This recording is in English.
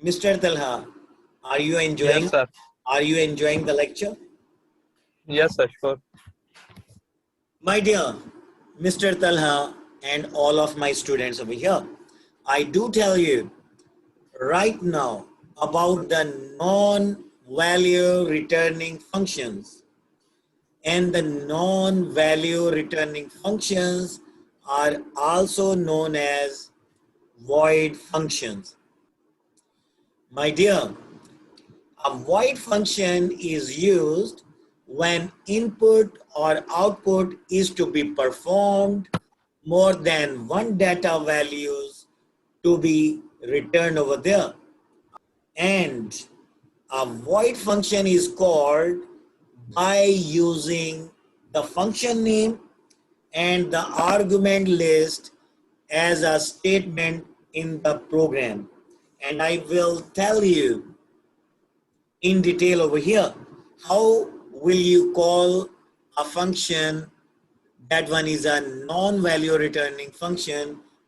Mr. Talha, are you Yes, enjoying sir. are you enjoying the lecture? Yes, sir. Sure. My dear Mr. Talha and all of my students over here, I do tell you right now about the non-value returning functions. And the non-value returning functions are also known as void functions. My dear, a void function is used when input or output is to be performed more than one data values to be returned over there. And a void function is called by using the function name and the argument list as a statement in the program. And I will tell you in detail over here. How will you call a function that one is a non-value returning function